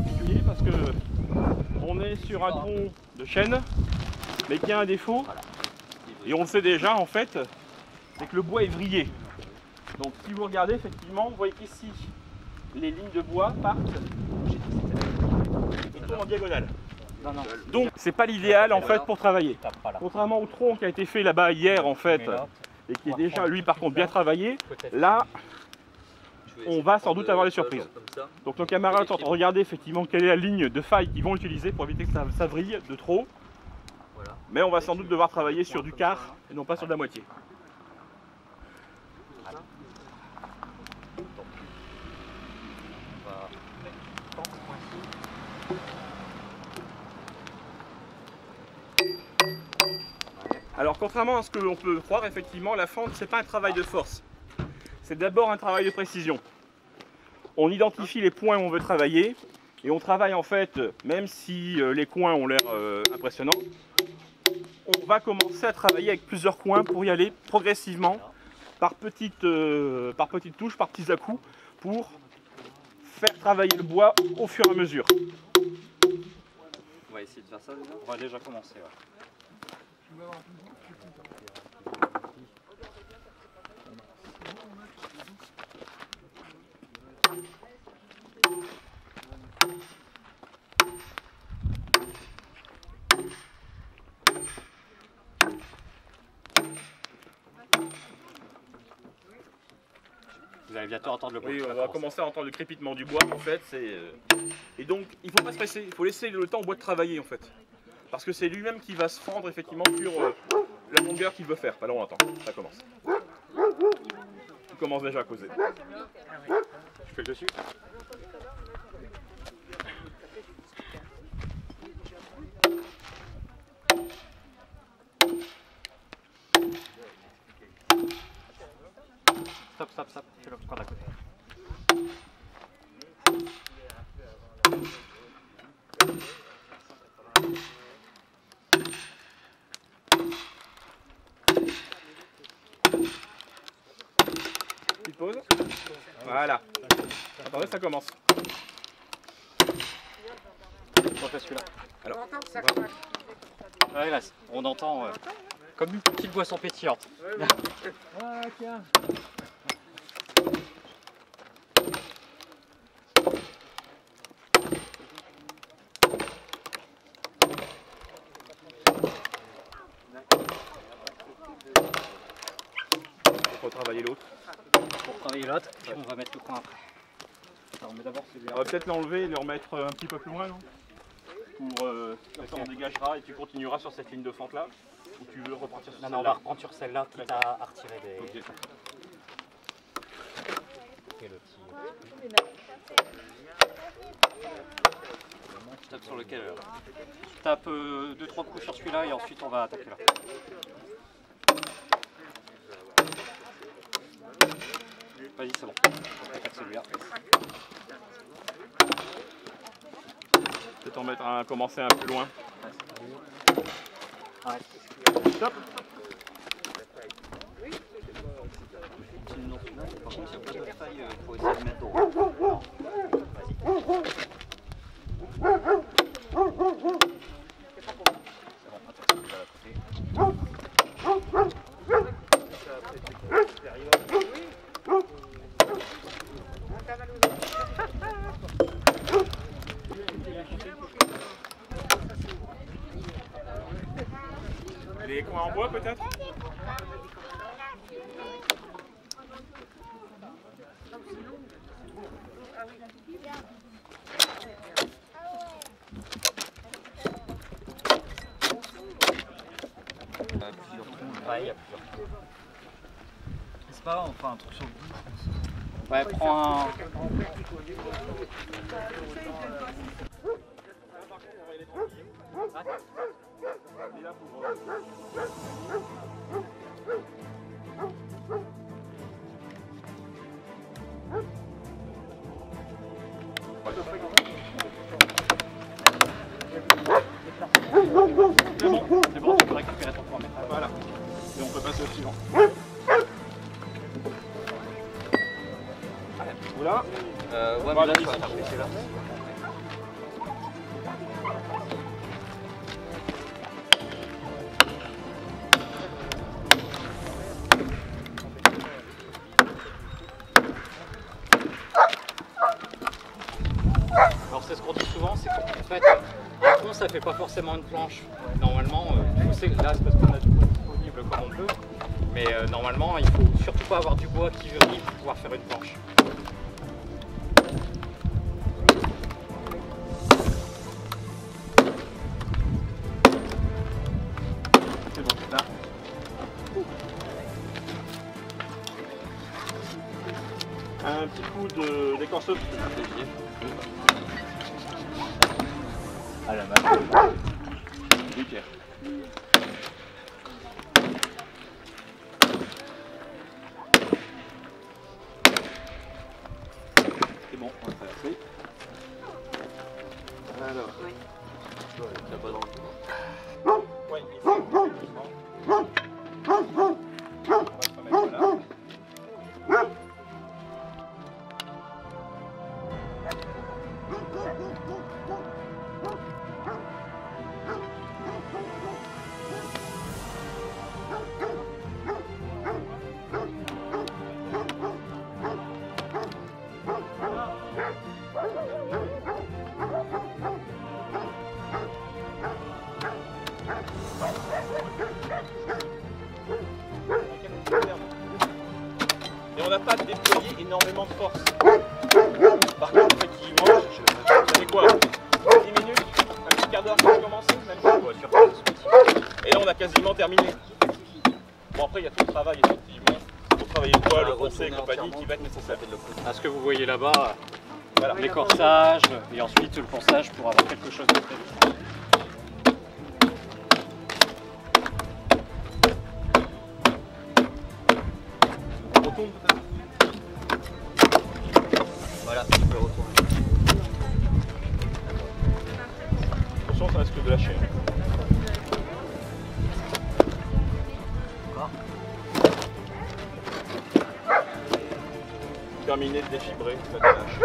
particulier parce que on est sur un tronc de chêne, mais qui a un défaut, et on le sait déjà en fait, c'est que le bois est vrillé. Donc si vous regardez effectivement, vous voyez qu'ici les lignes de bois partent et tournent en diagonale. Donc c'est pas l'idéal en fait pour travailler. Contrairement au tronc qui a été fait là-bas hier en fait, et qui est déjà lui par contre bien travaillé, là on va sans doute avoir des surprises. Donc nos camarades sont en train de regarder effectivement quelle est la ligne de faille qu'ils vont utiliser pour éviter que ça vrille de trop. Mais on va sans doute devoir travailler sur du quart et non pas sur de la moitié. Alors contrairement à ce que l'on peut croire, effectivement la fente c'est pas un travail de force. C'est d'abord un travail de précision. On identifie les points où on veut travailler et on travaille en fait, même si les coins ont l'air impressionnants, on va commencer à travailler avec plusieurs coins pour y aller progressivement, par petites touches, par petits à-coups, pour faire travailler le bois au fur et à mesure. On va essayer de faire ça déjà. On va déjà commencer. Ouais. Vous allez bientôt entendre le bruit. Oui, on va commencer à entendre le crépitement du bois en fait. Et donc il ne faut pas se presser, il faut laisser le temps au bois de travailler en fait. Parce que c'est lui-même qui va se fendre effectivement sur la longueur qu'il veut faire. Pas long, attends, ça commence. Il commence déjà à causer. Je fais le dessus. Stop, fais le coin d'à côté. Petite pause. Voilà. Attendez, ça commence. On fait celui-là. Alors, On entend que ça commence. Ouais, là, on entend comme une petite boisson pétillante. Ah, tiens. il faut travailler l'autre. Pour travailler l'autre, puis on va mettre le coin après. Alors, on met d'abord celui-là. On va peut-être l'enlever et le remettre un petit peu plus loin, non? Pour comme ça on dégagera et tu continueras sur cette ligne de fente là. Ou tu veux repartir sur celle-là? Non, on va reprendre sur celle-là, quitte à retirer des... Okay. Et le petit... Tu tapes sur lequel alors? Je tape 2-3 coups sur celui-là et ensuite on va attaquer là. Vas-y, c'est bon. On attaque celui-là. Peut-être en mettre un, commencer un peu loin. Arrête. Stop. Par contre, il n'y a pas de faille pour essayer de mettre droit. Les coins en bois peut-être? Ouais, il y a plusieurs. C'est pas grave, on fera un truc sur le bout. Ouais, prends un... C'est bon, tu peux récupérer ton point. Voilà. Et on peut passer au suivant. Voilà. Ouais, mais là, je vais attaquer celui-là. fait, un pont ça fait pas forcément une planche. Normalement, là c'est parce qu'on a du bois disponible comme on peut, mais normalement il faut surtout pas avoir du bois qui vieillit pour pouvoir faire une planche. C'est bon, là. Un petit coup d'écorceuse. À la main. Nickel. C'est bon, on va traverser. Alors. Oui. T'as pas dans le dos. Ouais, il faut effectivement. On va se remettre là. Et on n'a pas déployé énormément de force. Par contre, effectivement, ça fait quoi 10 minutes, un petit quart d'heure pour commencer, même si sur 15. Et là, on a quasiment terminé. Bon, après, il y a tout le travail, effectivement. Pour travailler le poids, le poncer et compagnie qui va être nécessaire. À ce que vous voyez là-bas, Voilà. l'écorçage et ensuite le ponçage pour avoir quelque chose de prévu. On retourne peut-être. Voilà, tu peux retourner. Attention, ça risque de lâcher. Terminé de défibrer, ça lâche.